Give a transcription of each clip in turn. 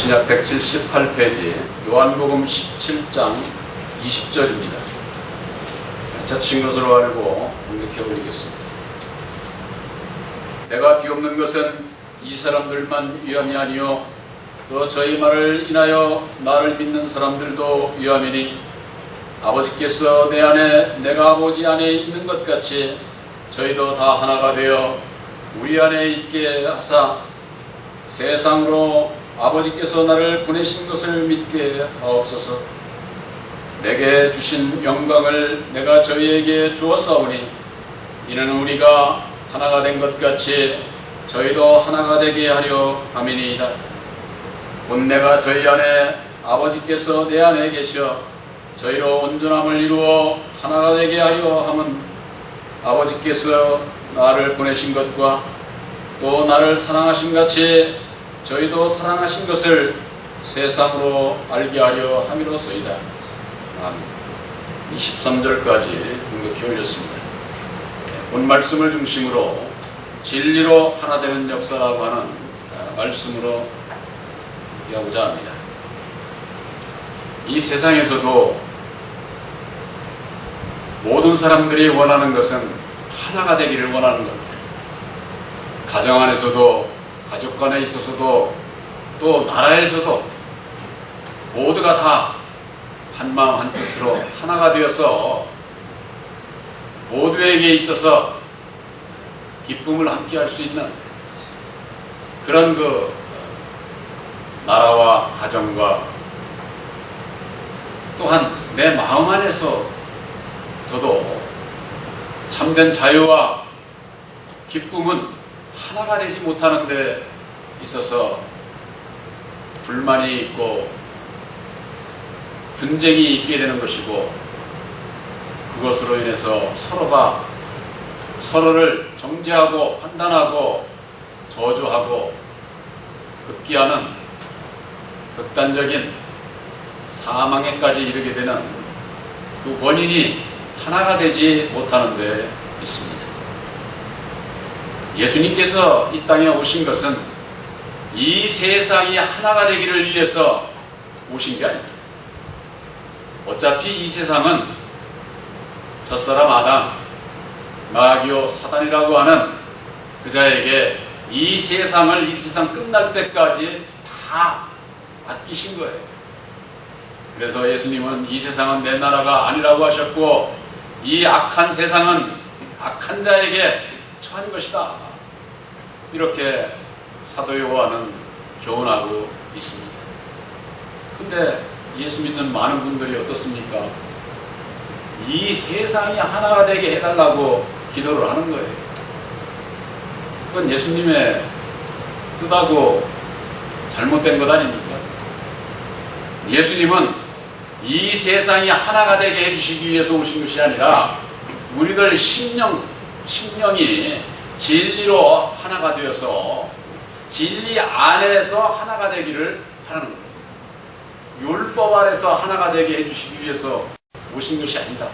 신약 178페이지 요한복음 17장 20절입니다. 찾으신 것으로 알고 공격해 올리겠습니다. 내가 비옵는 것은 이 사람들만 위함이 아니요 또 저희 말을 인하여 나를 믿는 사람들도 위함이니 아버지께서 내 안에 내가 아버지 안에 있는 것 같이 저희도 다 하나가 되어 우리 안에 있게 하사 세상으로 아버지께서 나를 보내신 것을 믿게 하옵소서. 내게 주신 영광을 내가 저희에게 주었사오니 이는 우리가 하나가 된 것 같이 저희도 하나가 되게 하려 함이니이다. 곧 내가 저희 안에 아버지께서 내 안에 계셔 저희로 온전함을 이루어 하나가 되게 하려 함은 아버지께서 나를 보내신 것과 또 나를 사랑하신 같이 저희도 사랑하신 것을 세상으로 알게 하려 함이로소이다. 23절까지 공격해 올렸습니다. 본 말씀을 중심으로 진리로 하나 되는 역사라고 하는 말씀으로 이야기하고자 합니다. 이 세상에서도 모든 사람들이 원하는 것은 하나가 되기를 원하는 겁니다. 가정 안에서도 가족 간에 있어서도 또 나라에서도 모두가 다 한마음 한뜻으로 하나가 되어서 모두에게 있어서 기쁨을 함께 할 수 있는 그런 나라와 가정과 또한 내 마음 안에서 저도 참된 자유와 기쁨은 하나가 되지 못하는 데 있어서 불만이 있고 분쟁이 있게 되는 것이고 그것으로 인해서 서로가 서로를 정죄하고 판단하고 저주하고 급기야는 극단적인 사망에까지 이르게 되는 그 원인이 하나가 되지 못하는 데 있습니다. 예수님께서 이 땅에 오신 것은 이 세상이 하나가 되기를 위해서 오신 게 아닙니다. 어차피 이 세상은 첫사람 아담, 마귀요 사단이라고 하는 그자에게 이 세상을 이 세상 끝날 때까지 다 맡기신 거예요. 그래서 예수님은 이 세상은 내 나라가 아니라고 하셨고 이 악한 세상은 악한 자에게 처한 것이다. 이렇게 사도 요한은 교훈하고 있습니다. 근데 예수 믿는 많은 분들이 어떻습니까? 이 세상이 하나가 되게 해달라고 기도를 하는 거예요. 그건 예수님의 뜻하고 잘못된 것 아닙니까? 예수님은 이 세상이 하나가 되게 해주시기 위해서 오신 것이 아니라 우리들 심령이 진리로 하나가 되어서 진리 안에서 하나가 되기를 하는 거예요. 율법 아래서 하나가 되게 해주시기 위해서 오신 것이 아니다.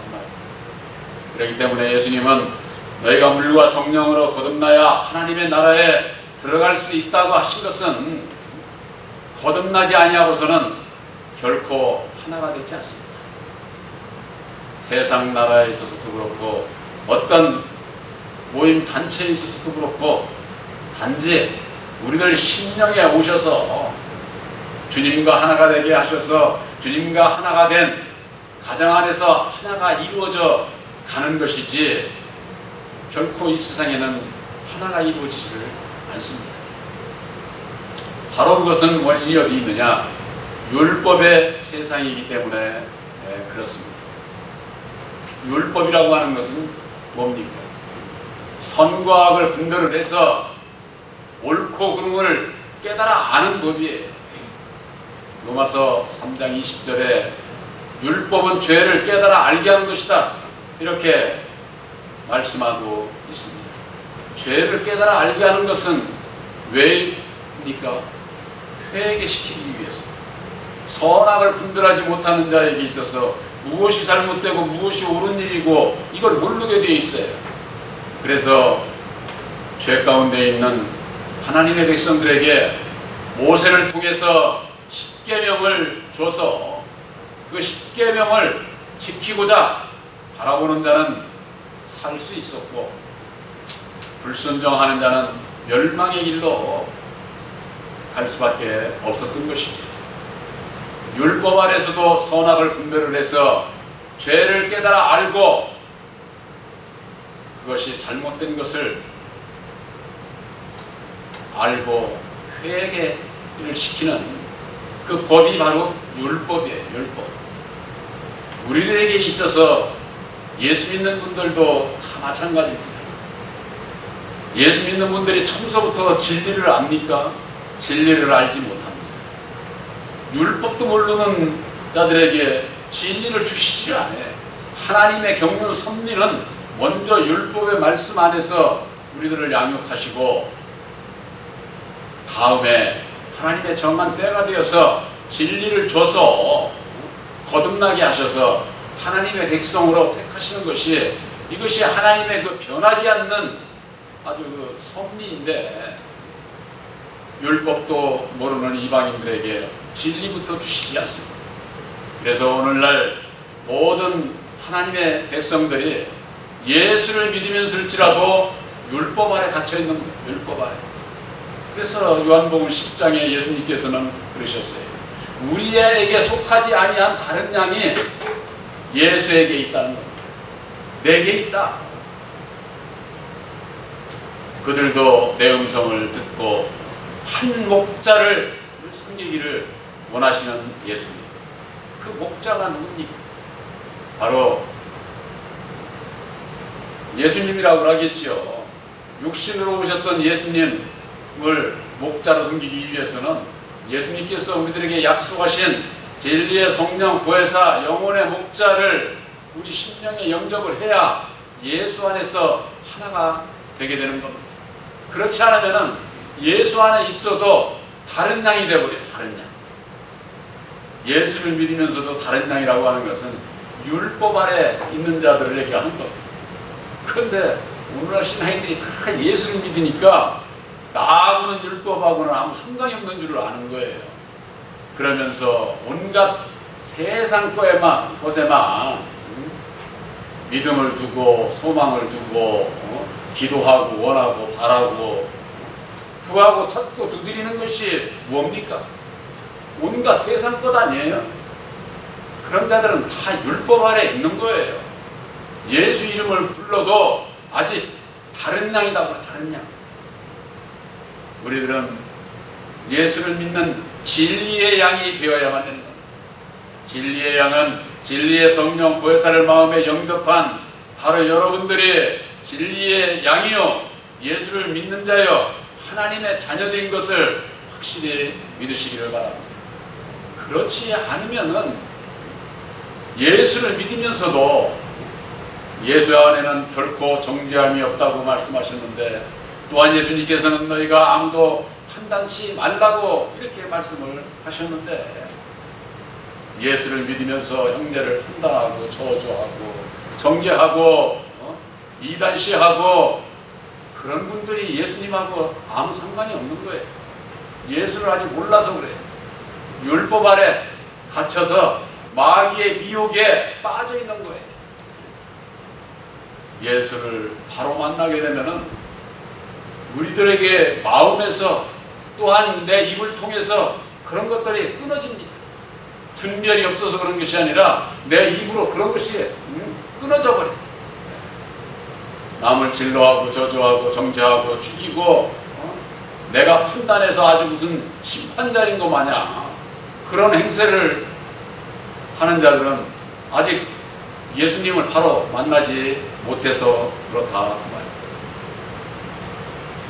그렇기 때문에 예수님은 너희가 물과 성령으로 거듭나야 하나님의 나라에 들어갈 수 있다고 하신 것은 거듭나지 아니하고서는 결코 하나가 되지 않습니다. 세상 나라에 있어서도 그렇고 어떤 모임 단체에 있어서도 그렇고 단지 우리들 심령에 오셔서 주님과 하나가 되게 하셔서 주님과 하나가 된 가정 안에서 하나가 이루어져 가는 것이지 결코 이 세상에는 하나가 이루어지지를 않습니다. 바로 그것은 원인이 어디 있느냐? 율법의 세상이기 때문에 그렇습니다. 율법이라고 하는 것은 뭡니까? 선과 악을 분별을 해서 옳고 그름을 깨달아 아는 법이에요. 로마서 3장 20절에 율법은 죄를 깨달아 알게 하는 것이다. 이렇게 말씀하고 있습니다. 죄를 깨달아 알게 하는 것은 왜입니까? 회개시키기 위해서. 선악을 분별하지 못하는 자에게 있어서 무엇이 잘못되고 무엇이 옳은 일이고 이걸 모르게 되어 있어요. 그래서 죄 가운데 있는 하나님의 백성들에게 모세를 통해서 십계명을 줘서 그 십계명을 지키고자 바라보는 자는 살 수 있었고, 불순종하는 자는 멸망의 길로 갈 수밖에 없었던 것이죠. 율법 아래서도 선악을 분별을 해서 죄를 깨달아 알고 그것이 잘못된 것을 알고 회개를 시키는 그 법이 바로 율법이에요. 율법. 우리들에게 있어서 예수 믿는 분들도 다 마찬가지입니다. 예수 믿는 분들이 처음서부터 진리를 압니까? 진리를 알지 못합니다. 율법도 모르는 자들에게 진리를 주시지 않아요. 하나님의 경륜 섭리는 먼저 율법의 말씀 안에서 우리들을 양육하시고, 다음에 하나님의 정한 때가 되어서 진리를 줘서 거듭나게 하셔서 하나님의 백성으로 택하시는 것이, 이것이 하나님의 그 변하지 않는 아주 그 섭리인데, 율법도 모르는 이방인들에게 진리부터 주시지 않습니다. 그래서 오늘날 모든 하나님의 백성들이 예수를 믿으면서일지라도 율법 아래 갇혀있는 거예요. 율법 아래. 그래서 요한복음 10장에 예수님께서는 그러셨어요. 우리에게 속하지 아니한 다른 양이 예수에게 있다는 겁니다. 내게 있다. 그들도 내 음성을 듣고 한 목자를 섬기기를 원하시는 예수님. 그 목자가 누굽니까? 바로 예수님이라고 하겠지요. 육신으로 오셨던 예수님을 목자로 섬기기 위해서는 예수님께서 우리들에게 약속하신 진리의 성령 보혜사 영혼의 목자를 우리 심령에 영접을 해야 예수 안에서 하나가 되게 되는 겁니다. 그렇지 않으면 예수 안에 있어도 다른 양이 되어버려요. 다른 양. 예수를 믿으면서도 다른 양이라고 하는 것은 율법 아래 있는 자들을 얘기하는 겁니다. 그런데 오늘날 신앙인들이 다 예수를 믿으니까 나하고는 율법하고는 아무 상관이 없는 줄을 아는 거예요. 그러면서 온갖 세상 것에만 믿음을 두고 소망을 두고 기도하고 원하고 바라고 구하고 찾고 두드리는 것이 뭡니까? 온갖 세상 것 아니에요? 그런 자들은 다 율법 아래 있는 거예요. 예수 이름을 불러도 아직 다른 양이다. 다른 양. 우리들은 예수를 믿는 진리의 양이 되어야만 되는 겁니다. 진리의 양은 진리의 성령 보혜사를 마음에 영접한 바로 여러분들이 진리의 양이요 예수를 믿는 자요 하나님의 자녀들인 것을 확실히 믿으시기를 바랍니다. 그렇지 않으면은 예수를 믿으면서도 예수 안에는 결코 정죄함이 없다고 말씀하셨는데, 또한 예수님께서는 너희가 아무도 판단치 말라고 이렇게 말씀을 하셨는데, 예수를 믿으면서 형제를 판단하고 저주하고 정죄하고 이단시하고 그런 분들이 예수님하고 아무 상관이 없는 거예요. 예수를 아직 몰라서 그래요. 율법 아래 갇혀서 마귀의 미혹에 빠져 있는 거예요. 예수를 바로 만나게 되면은 우리들에게 마음에서 또한 내 입을 통해서 그런 것들이 끊어집니다. 분별이 없어서 그런 것이 아니라 내 입으로 그런 것이 끊어져 버려요. 남을 진노하고 저주하고 정죄하고 죽이고 내가 판단해서 아주 무슨 심판자인 것 마냥 그런 행세를 하는 자들은 아직 예수님을 바로 만나지 못해서 그렇다 그 말입니다.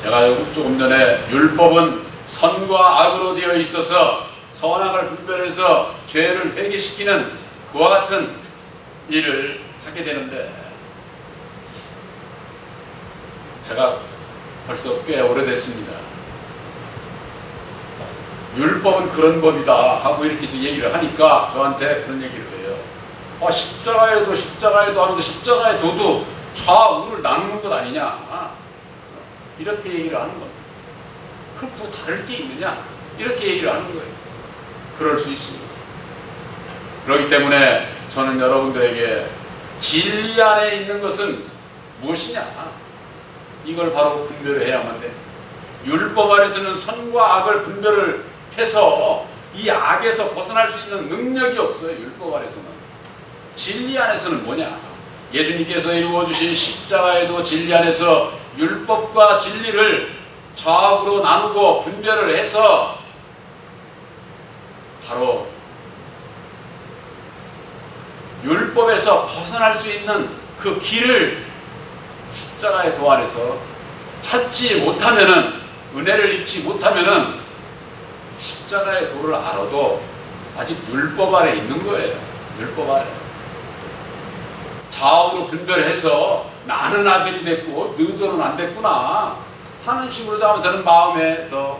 제가 조금 전에 율법은 선과 악으로 되어 있어서 선악을 분별해서 죄를 회개시키는 그와 같은 일을 하게 되는데, 제가 벌써 꽤 오래됐습니다. 율법은 그런 법이다 하고 이렇게 얘기를 하니까 저한테 그런 얘기를 해요. 십자가에도 하면서 십자가의 도도 좌우를 나누는 것 아니냐, 이렇게 얘기를 하는 겁니다. 그 다를 게 있느냐, 이렇게 얘기를 하는 거예요. 그럴 수 있습니다. 그렇기 때문에 저는 여러분들에게 진리 안에 있는 것은 무엇이냐? 이걸 바로 분별을 해야만 돼. 율법 안에서는 선과 악을 분별을 해서 이 악에서 벗어날 수 있는 능력이 없어요. 율법 안에서는. 진리 안에서는 뭐냐? 예수님께서 이루어주신 십자가에도 진리 안에서 율법과 진리를 좌우로 나누고 분별을 해서 바로 율법에서 벗어날 수 있는 그 길을 십자가의 도 안에서 찾지 못하면은, 은혜를 입지 못하면은 십자가의 도를 알아도 아직 율법 아래 있는 거예요. 율법 아래. 좌우로 분별해서 나는 아들이 됐고 너희들은 안 됐구나 하는 식으로 하면서는 마음에서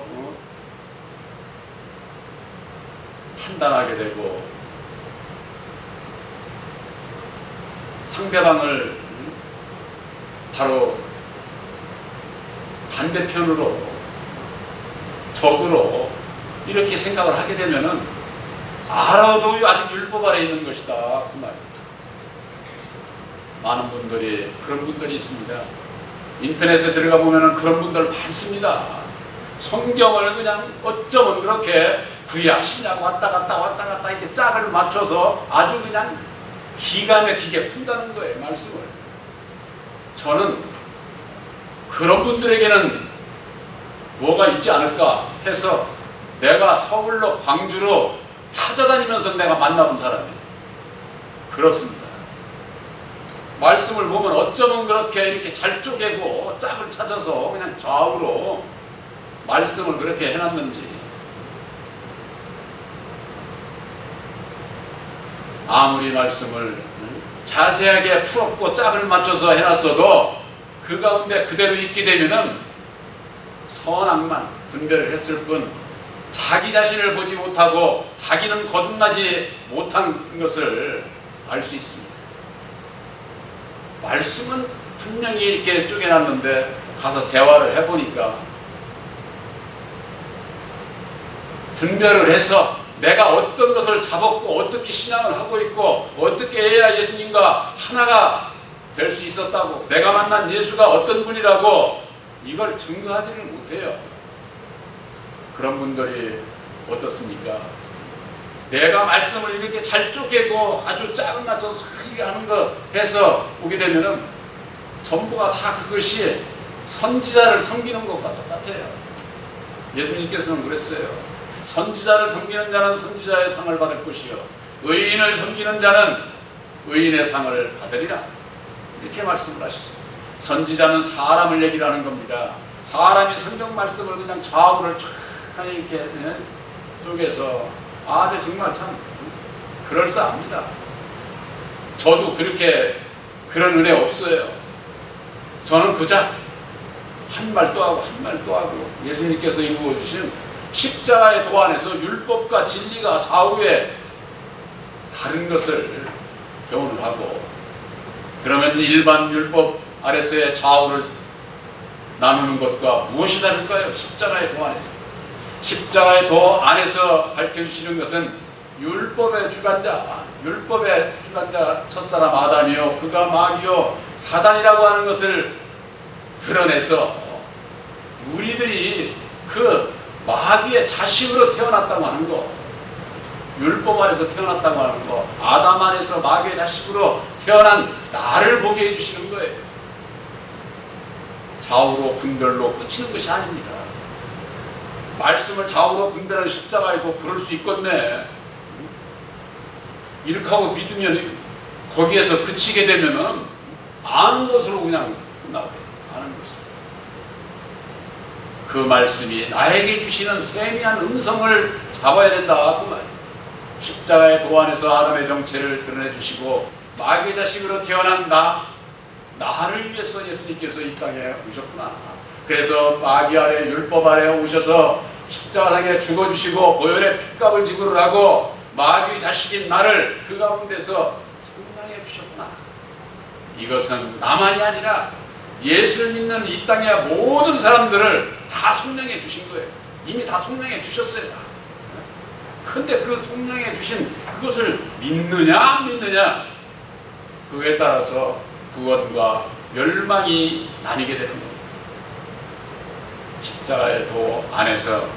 판단하게 되고 상대방을 바로 반대편으로 적으로 이렇게 생각을 하게 되면은 알아도 아직 율법 아래 있는 것이다 그 말이에요. 많은 분들이 그런 분들이 있습니다. 인터넷에 들어가 보면은 그런 분들 많습니다. 성경을 그냥 어쩌면 그렇게 구약 신약 왔다 갔다 이렇게 짝을 맞춰서 아주 그냥 기가 막히게 푼다는 거예요. 말씀을. 저는 그런 분들에게는 뭐가 있지 않을까 해서 내가 서울로 광주로 찾아다니면서 내가 만나본 사람이에요. 그렇습니다. 말씀을 보면 어쩌면 그렇게 이렇게 잘 쪼개고 짝을 찾아서 그냥 좌우로 말씀을 그렇게 해놨는지, 아무리 말씀을 자세하게 풀었고 짝을 맞춰서 해놨어도 그 가운데 그대로 있게 되면은 선악만 분별을 했을 뿐 자기 자신을 보지 못하고 자기는 거듭나지 못한 것을 알 수 있습니다. 말씀은 분명히 이렇게 쪼개놨는데 가서 대화를 해보니까 분별을 해서 내가 어떤 것을 잡았고 어떻게 신앙을 하고 있고 어떻게 해야 예수님과 하나가 될 수 있었다고, 내가 만난 예수가 어떤 분이라고 이걸 증거하지를 못해요. 그런 분들이 어떻습니까? 내가 말씀을 이렇게 잘 쪼개고 아주 짝을 맞춰서 크게 하는 거 해서 오게 되면은 전부가 다 그것이 선지자를 섬기는 것과 똑같아요. 예수님께서는 그랬어요. 선지자를 섬기는 자는 선지자의 상을 받을 것이요 의인을 섬기는 자는 의인의 상을 받으리라. 이렇게 말씀을 하셨어요. 선지자는 사람을 얘기를 하는 겁니다. 사람이 성경 말씀을 그냥 좌우를 쫙 이렇게 쪼개서 아주 정말 참 그럴싸합니다. 저도 그렇게 그런 은혜 없어요. 저는 그저 한 말 또 하고 한 말 또 하고 예수님께서 이루어주신 십자가의 도 안에서 율법과 진리가 좌우에 다른 것을 교훈을 하고, 그러면 일반 율법 아래서의 좌우를 나누는 것과 무엇이 다를까요? 십자가의 도 안에서. 십자가의 도 안에서 밝혀주시는 것은 율법의 주관자 첫사람 아담이요 그가 마귀요 사단이라고 하는 것을 드러내서 우리들이 그 마귀의 자식으로 태어났다고 하는 거, 율법 안에서 태어났다고 하는 거, 아담 안에서 마귀의 자식으로 태어난 나를 보게 해주시는 거예요. 좌우로 분별로 끝이는 것이 아닙니다. 말씀을 좌우로 분별하는 십자가에도 그럴 수 있겠네. 이렇게 하고 믿으면 거기에서 그치게 되면은 아는 것으로 그냥 끝나게 아는 것으로. 그 말씀이 나에게 주시는 세미한 음성을 잡아야 된다 그 말. 십자가의 도 안에서 아담의 정체를 드러내 주시고 마귀의 자식으로 태어난 나를 위해서 예수님께서 이 땅에 오셨구나. 그래서 마귀 아래 율법 아래 오셔서 십자가상에 죽어주시고 보혈의 핏값을 지불을 하고 마귀의 자식인 나를 그 가운데서 성량해 주셨구나. 이것은 나만이 아니라 예수를 믿는 이 땅의 모든 사람들을 다 성량해 주신 거예요. 이미 다 성량해 주셨어요. 다. 근데 그 성령에 주신 그것을 믿느냐 안 믿느냐, 그거에 따라서 구원과 멸망이 나뉘게 되는 겁니다. 십자가의 도 안에서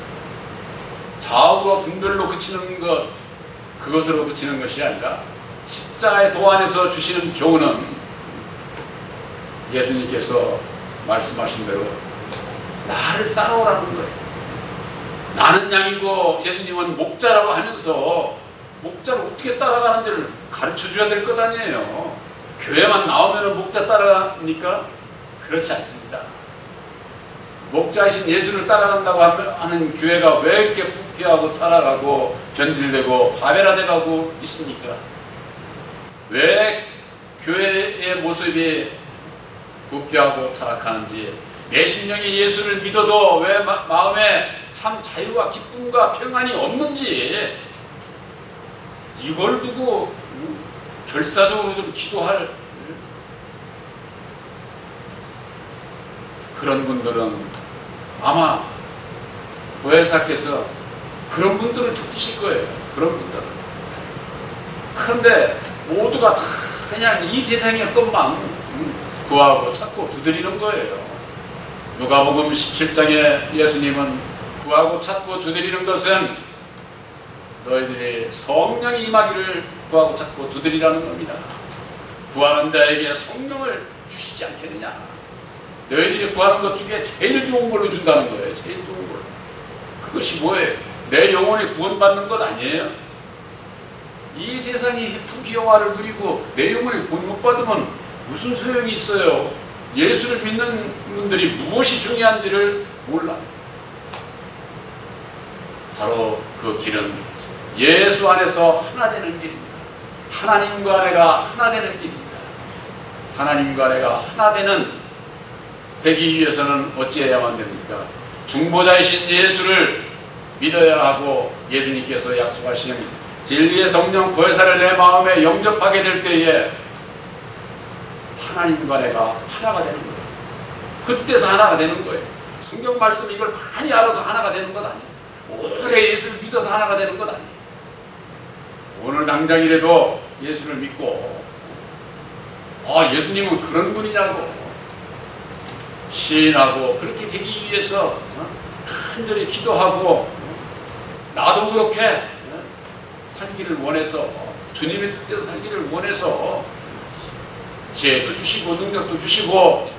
좌우로 분별로 그치는 것, 그것으로 그치는 것이 아니라 십자가의 도 안에서 주시는 교훈은 예수님께서 말씀하신 대로 나를 따라오라는 거예요. 나는 양이고 예수님은 목자라고 하면서 목자를 어떻게 따라가는지를 가르쳐줘야 될 것 아니에요. 교회만 나오면 목자 따라가니까 그렇지 않습니다. 목자이신 예수를 따라간다고 하는 교회가 왜 이렇게 부패하고 타락하고 변질되고 파멸화돼가고 있습니까? 왜 교회의 모습이 부패하고 타락하는지, 내 심령이 예수를 믿어도 왜 마음에 참 자유와 기쁨과 평안이 없는지, 이걸 두고 결사적으로 좀 기도할 그런 분들은 아마 보혜사께서 그런 분들을 찾으실 거예요. 그런 분들은. 그런데 모두가 다 그냥 이 세상의 것만 구하고 찾고 두드리는 거예요. 누가복음 17장에 예수님은 구하고 찾고 두드리는 것은 너희들이 성령이 임하기를 구하고 찾고 두드리라는 겁니다. 구하는 자에게 성령을 주시지 않겠느냐. 너희들이 구하는 것 중에 제일 좋은 걸로 준다는 거예요. 제일 좋은 걸로. 그것이 뭐예요? 내 영혼이 구원받는 것 아니에요? 이 세상이 풍기영화를 누리고 내 영혼이 구원 못 받으면 무슨 소용이 있어요? 예수를 믿는 분들이 무엇이 중요한지를 몰라. 바로 그 길은 예수 안에서 하나 되는 길입니다. 하나님과 내가 하나 되는 길입니다. 하나님과 내가 하나 되기 위해서는 어찌해야만 됩니까? 중보자이신 예수를 믿어야 하고, 예수님께서 약속하신 진리의 성령 보혜사를 내 마음에 영접하게 될 때에 하나님과 내가 하나가 되는 거예요. 그때서 하나가 되는 거예요. 성경 말씀 이걸 많이 알아서 하나가 되는 것 아니에요. 오래 예수를 믿어서 하나가 되는 것 아니에요. 오늘 당장이라도 예수를 믿고, 예수님은 그런 분이냐고 시인하고, 그렇게 되기 위해서 간절히 기도하고, 나도 그렇게 살기를 원해서, 주님의 뜻대로 살기를 원해서 지혜도 주시고 능력도 주시고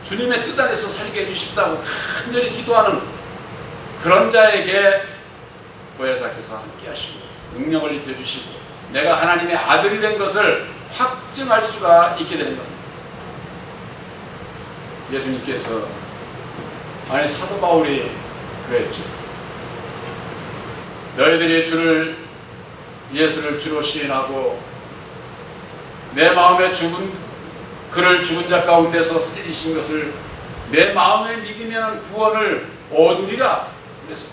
주님의 뜻 안에서 살게 해주십다고 간절히 기도하는 그런 자에게 보혜사께서 함께 하시고 능력을 입혀주시고 내가 하나님의 아들이 된 것을 확증할 수가 있게 되는 겁니다. 예수님께서, 아니 사도 바울이 그랬죠. 너희들이 예수를 주로 시인하고 내 마음에 그를 죽은 자 가운데서 살리신 것을 내 마음에 믿으면 구원을 얻으리라. 그래서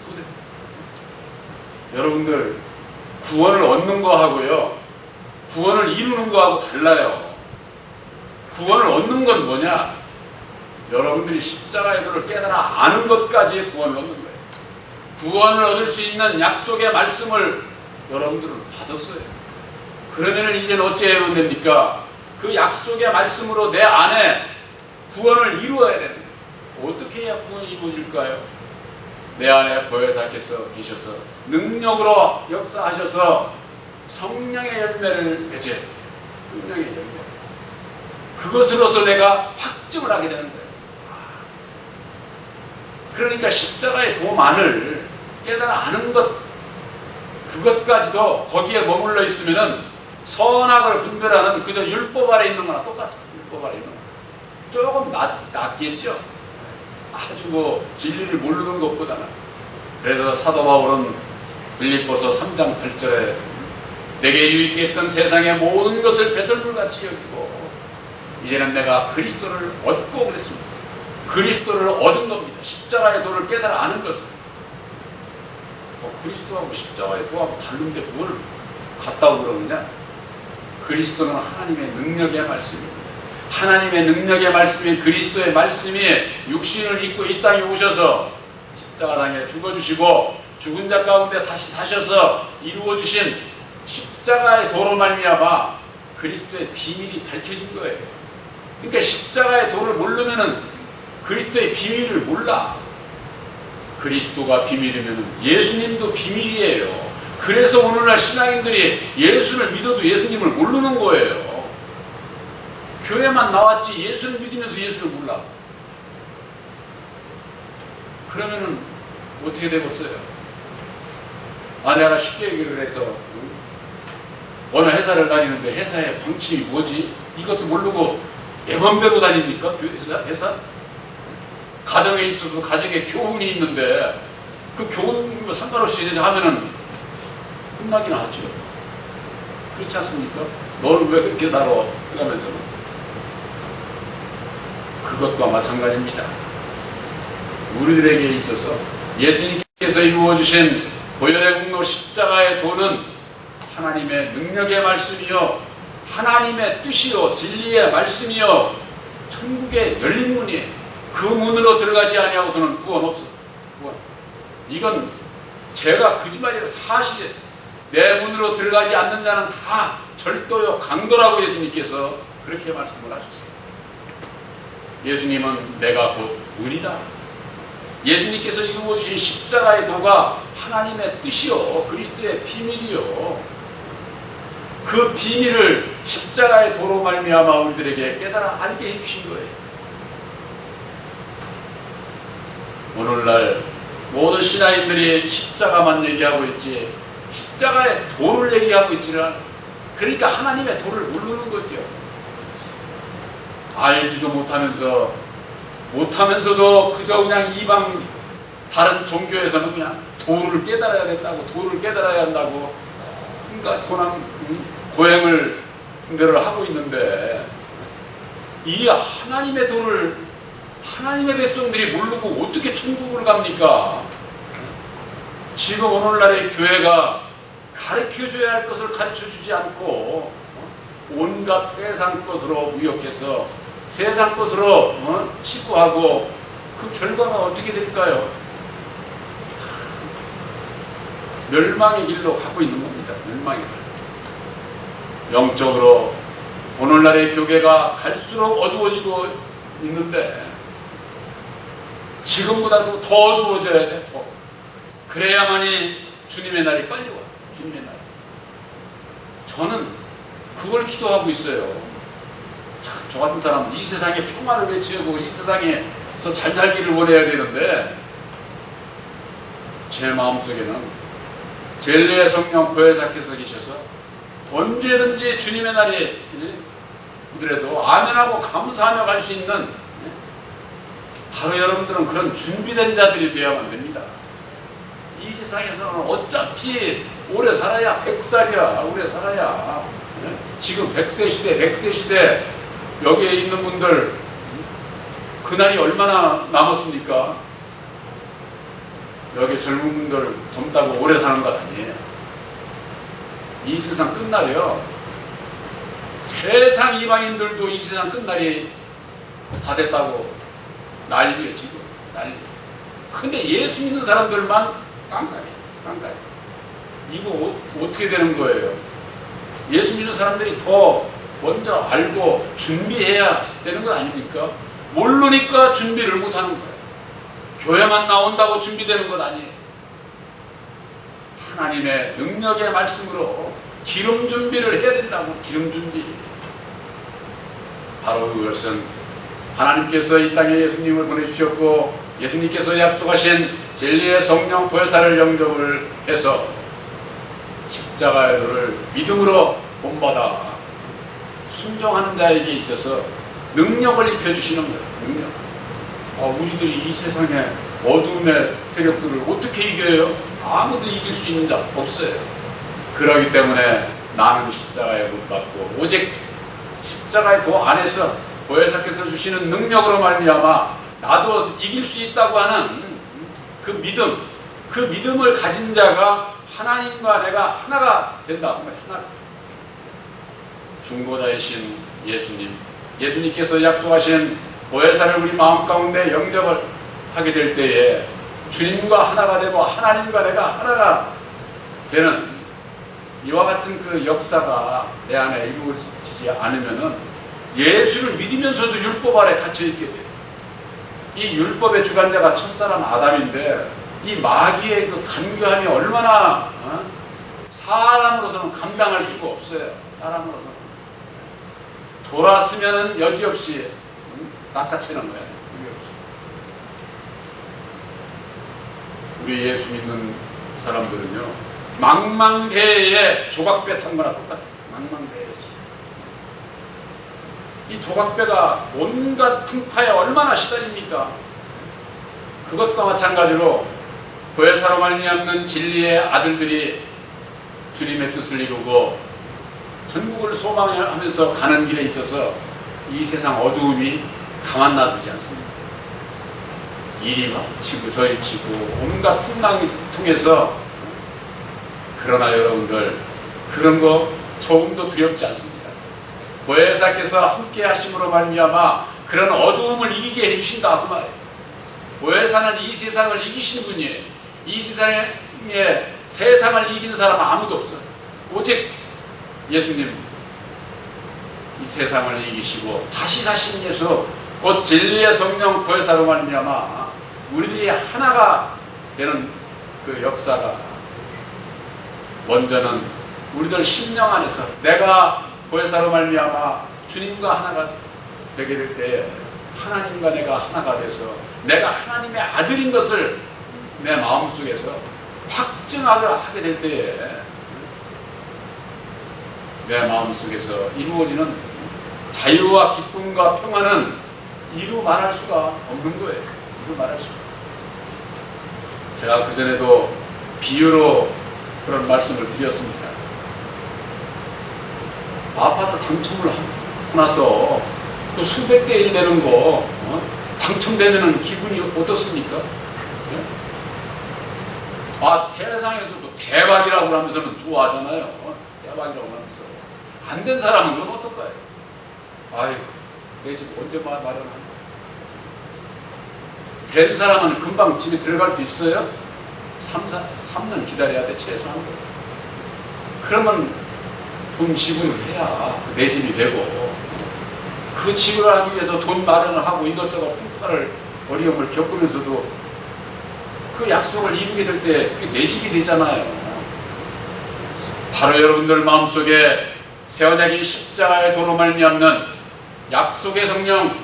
여러분들, 구원을 얻는 거하고요, 구원을 이루는 거하고 달라요. 구원을 얻는 건 뭐냐? 여러분들이 십자가의 도를 깨달아 아는 것까지의 구원을 얻는 거예요. 구원을 얻을 수 있는 약속의 말씀을 여러분들은 받았어요. 그러면 이제는 어찌해야 됩니까? 그 약속의 말씀으로 내 안에 구원을 이루어야 됩니다. 어떻게 해야 구원이 이루어질까요? 내 안에 보혜사께서 계셔서 능력으로 역사하셔서 성령의 열매를 맺어야 돼요. 성령의 열매. 그것으로서 내가 확증을 하게 되는 거예요. 그러니까 십자가의 도만을 깨달아 아는 것, 그것까지도 거기에 머물러 있으면은 선악을 분별하는 그저 율법 아래 있는 거나 똑같아요. 율법 아래 있는 거. 조금 낫겠죠. 아주 진리를 모르는 것보다는. 그래서 사도 바울은 빌립보서 3장 8절에 내게 유익게 했던 세상의 모든 것을 배설물같이 여기고 이제는 내가 그리스도를 얻고 그랬습니다. 그리스도를 얻은 겁니다. 십자가의 도를 깨달아 아는 것은. 그리스도하고 십자가의 도하고 다른데 뭘 같다고 그러느냐? 그리스도는 하나님의 능력의 말씀입니다. 하나님의 능력의 말씀인 그리스도의 말씀이 육신을 입고 이 땅에 오셔서 십자가당에 죽어주시고 죽은 자 가운데 다시 사셔서 이루어주신 십자가의 도로 말미암아 그리스도의 비밀이 밝혀진 거예요. 그러니까 십자가의 도를 모르면은 그리스도의 비밀을 몰라. 그리스도가 비밀이면 예수님도 비밀이에요. 그래서 오늘날 신앙인들이 예수를 믿어도 예수님을 모르는 거예요. 교회만 나왔지 예수를 믿으면서 예수를 몰라. 그러면은 어떻게 되겠어요? 내가 쉽게 얘기를 해서 어느 회사를 다니는데 회사의 방침이 뭐지? 이것도 모르고 내 맘대로 다닙니까? 회사? 가정에 있어도 가정에 교훈이 있는데 그 교훈 상관없이 하면은 끝나긴 하죠. 그렇지 않습니까? 너는 왜 그렇게 살아? 그러면서 그것과 마찬가지입니다. 우리들에게 있어서 예수님께서 이루어주신 보혈의 공로 십자가의 도는 하나님의 능력의 말씀이요 하나님의 뜻이요 진리의 말씀이요 천국의 열린 문이에요. 그 문으로 들어가지 아니하고서는 구원 없어. 구원. 이건 제가 거짓말이라 사실이에요. 내 문으로 들어가지 않는 자는 다 절도요 강도라고 예수님께서 그렇게 말씀을 하셨어요. 예수님은 내가 곧 문이다. 예수님께서 이루어주신 십자가의 도가 하나님의 뜻이요 그리스도의 비밀이요. 그 비밀을 십자가의 도로 말미암아 우리들에게 깨달아 알게 해주신 거예요. 오늘날 모든 신앙인들이 십자가만 얘기하고 있지 십자가의 도를 얘기하고 있지는 않아요. 그러니까 하나님의 도를 모르는 거죠. 알지도 못하면서도 그저 그냥 이방 다른 종교에서는 그냥 도를 깨달아야 된다고 도를 깨달아야 한다고 온갖 고행을 하고 있는데 이 하나님의 도를 하나님의 백성들이 모르고 어떻게 천국을 갑니까? 지금 오늘날의 교회가 가르쳐줘야 할 것을 가르쳐주지 않고 온갖 세상 것으로 무역해서 세상 것으로 치부하고 그 결과가 어떻게 될까요? 멸망의 길로 가고 있는 겁니다. 멸망의 길. 영적으로 오늘날의 교회가 갈수록 어두워지고 있는데 지금보다도 더 어두워져야 돼. 더. 그래야만이 주님의 날이 빨리 와. 주님의 날. 저는 그걸 기도하고 있어요. 참, 저 같은 사람 이 세상에 평화를 외치고 이 세상에서 잘 살기를 원해야 되는데 제 마음속에는 젤리의 성령 보혜사께서 계셔서 언제든지 주님의 날이 오더라도 아멘하고 감사하며 갈 수 있는 바로 여러분들은 그런 준비된 자들이 되어야만 됩니다. 이 세상에서는 어차피 오래 살아야 100살이야. 오래 살아야. 지금 100세 시대, 100세 시대 여기에 있는 분들 그날이 얼마나 남았습니까? 여기 젊은 분들 젊다고 오래 사는 것 아니에요. 이 세상 끝날이요. 세상 이방인들도 이 세상 끝날이 다 됐다고 난리예요. 지금 난리. 근데 예수 믿는 사람들만 깡깡해. 이거 어떻게 되는 거예요? 예수 믿는 사람들이 더 먼저 알고 준비해야 되는 거 아닙니까? 모르니까 준비를 못하는 거예요. 교회만 나온다고 준비되는 것 아니에요. 하나님의 능력의 말씀으로 기름 준비를 해야 된다고. 기름 준비. 바로 그것은 하나님께서 이 땅에 예수님을 보내주셨고 예수님께서 약속하신 진리의 성령 보혜사를 영접을 해서 십자가의 도를 믿음으로 본받아 순종하는 자에게 있어서 능력을 입혀주시는 거예요. 능력. 우리들이 이 세상에 어두움의 세력들을 어떻게 이겨요? 아무도 이길 수 있는 자 없어요. 그러기 때문에 나는 십자가에 못 박고 오직 십자가의 도 안에서 보혜사께서 주시는 능력으로 말미암아 나도 이길 수 있다고 하는 그 믿음, 그 믿음을 가진 자가 하나님과 내가 하나가 된다는 거예요. 하나. 중보자이신 예수님께서 약속하신 보혜사를 우리 마음 가운데 영접을 하게 될 때에 주님과 하나가 되고 하나님과 내가 하나가 되는 이와 같은 그 역사가 내 안에 이루어지지 않으면은 예수를 믿으면서도 율법 아래 갇혀있게 돼요. 이 율법의 주관자가 첫사람 아담인데 이 마귀의 그 간교함이 얼마나 사람으로서는 감당할 수가 없어요. 사람으로서는 돌았으면은 여지없이 낚아채는 거예요. 우리 예수 믿는 사람들은요, 망망대해에 조각배 탄 거나 똑같아요. 망망대해. 이 조각배가 온갖 풍파에 얼마나 시달립니까? 그것과 마찬가지로 보혜사로 말미암는 진리의 아들들이 주님의 뜻을 이루고 전국을 소망하면서 가는 길에 있어서 이 세상 어두움이 가만 놔두지 않습니다. 이리 치고 저리 치고 온갖 풍랑이 통해서, 그러나 여러분들 그런 거 조금도 두렵지 않습니다. 보혜사께서 함께 하심으로 말미암아 그런 어두움을 이기게 해주신다 그 말이에요. 보혜사는 이 세상을 이기신 분이에요. 이 세상을 이기는 사람은 아무도 없어요. 오직 예수님, 이 세상을 이기시고 다시 사신 예수, 곧 진리의 성령 보혜사로 말미암아 우리들이 하나가 되는 그 역사가 먼저는 우리들 심령 안에서 내가 보혜사로 말미암아 주님과 하나가 되게 될 때 하나님과 내가 하나가 돼서 내가 하나님의 아들인 것을 내 마음속에서 확증하게 될 때에 내 마음속에서 이루어지는 자유와 기쁨과 평안은 이루 말할 수가 없는 거예요. 이루 말할 수가. 제가 그전에도 비유로 그런 말씀을 드렸습니다. 아파트 당첨을 하고 나서 그 수백 대 1 되는 거 당첨되면 기분이 어떻습니까? 네? 세상에서도 대박이라고 하면서는 좋아하잖아요. 대박이라고 하면서. 안 된 사람은 그럼 어떨까요? 아이고, 내 집 언제 마련하나? 된 사람은 금방 집에 들어갈 수 있어요? 3년 기다려야 돼, 최소한. 그러면 돈 지불을 해야 내 집이 되고, 그 집을 하기 위해서 돈 마련을 하고 이것저것 풍파를 어려움을 겪으면서도 그 약속을 이루게 될 때 그게 내 집이 되잖아요. 바로 여러분들 마음속에 세워진 십자가의 도로 말미암는 약속의 성령,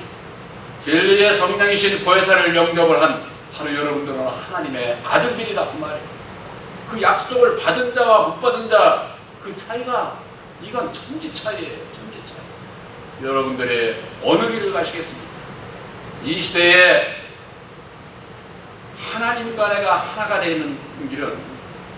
진리의 성령이신 보혜사를 영접을 한 바로 여러분들은 하나님의 아들들이다 그 말이에요. 그 약속을 받은 자와 못 받은 자 그 차이가, 이건 천지 차이예요. 천지 차이. 여러분들의 어느 길을 가시겠습니까? 이 시대에 하나님과 내가 하나가 되는 길은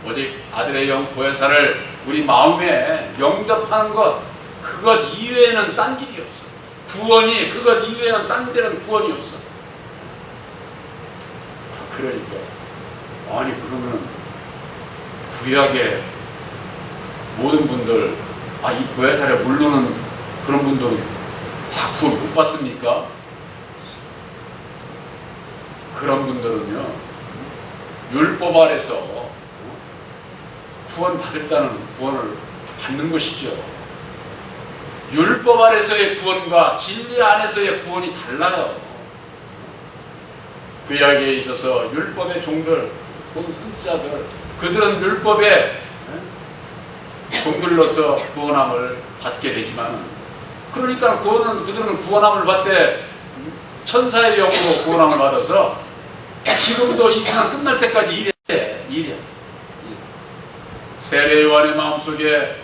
오직 아들의 영 보혜사를 우리 마음에 영접하는 것, 그것 이외에는 딴 길이 없어. 구원이, 그것 이외에는 딴 데는 구원이 없어. 그러니까 아니 그러면 구약의 모든 분들, 이 보혜사를 모르는 그런 분들은 다 구원 못 받습니까? 그런 분들은요, 율법 아래서 구원 받을 자는 구원을 받는 것이죠. 율법 아래서의 구원과 진리 안에서의 구원이 달라요. 구약에 있어서 율법의 종들, 혹은 선지자들, 그들은 율법의 종들로서 구원함을 받게 되지만, 그러니까 그들은 구원함을 받되 천사의 영으로 구원함을 받아서 지금도 이 세상 끝날 때까지 일해. 세례 요한의 마음속에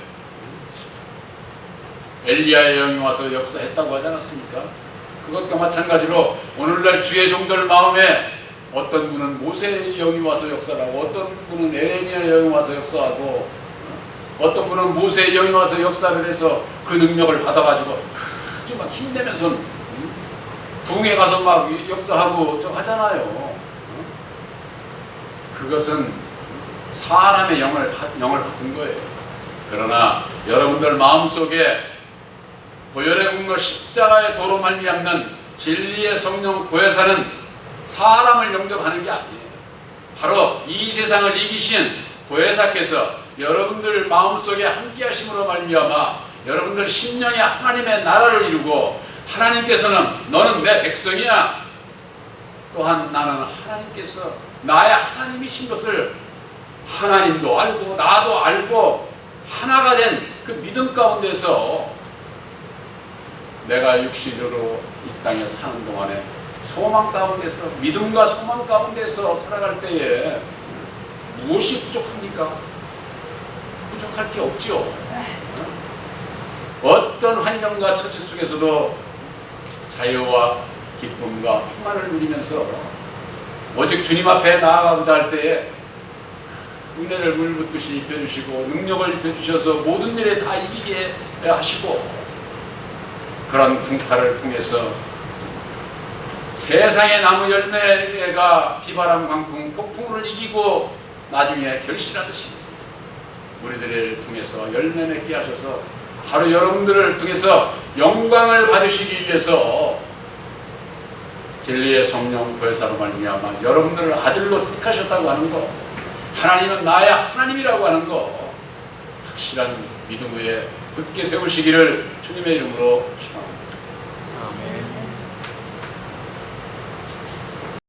엘리야의 영이 와서 역사했다고 하지 않았습니까? 그것과 마찬가지로 오늘날 주의 종들 마음에 어떤 분은 모세의 영이 와서 역사하고, 어떤 분은 에레미야의 영이 와서 역사하고, 어떤 분은 모세의 영이 와서 역사를 해서 그 능력을 받아가지고 아주 막 힘내면서 부흥에 가서 막 역사하고 좀 하잖아요. 그것은 사람의 영을 받은 거예요. 그러나 여러분들 마음속에 보혈의 국로 십자가의 도로 말미암는 진리의 성령 보혜사는 사람을 영접하는 게 아니에요. 바로 이 세상을 이기신 보혜사께서 여러분들 마음속에 함께 하심으로 말미암아 여러분들 심령에 하나님의 나라를 이루고 하나님께서는 너는 내 백성이야. 또한 나는 하나님께서 나의 하나님이신 것을 하나님도 알고 나도 알고 하나가 된 그 믿음 가운데서 내가 육신으로 이 땅에 사는 동안에 소망 가운데서 믿음과 소망 가운데서 살아갈 때에 무엇이 부족합니까? 부족할 게 없지요. 어떤 환경과 처지 속에서도 자유와 기쁨과 평안을 누리면서 오직 주님 앞에 나아가고자 할 때에 은혜를 물붓듯이 입혀주시고 능력을 입혀주셔서 모든 일에 다 이기게 하시고 그런 풍파를 통해서 세상의 나무 열매가 비바람, 광풍, 폭풍을 이기고 나중에 결실하듯이 우리들을 통해서 열매 맺게 하셔서 바로 여러분들을 통해서 영광을 받으시기 위해서 진리의 성령 보혜사로 말미암아 여러분들을 아들로 택하셨다고 하는 것, 하나님은 나의 하나님이라고 하는 것, 확실한 믿음 위에 굳게 세우시기를 주님의 이름으로 축원합니다.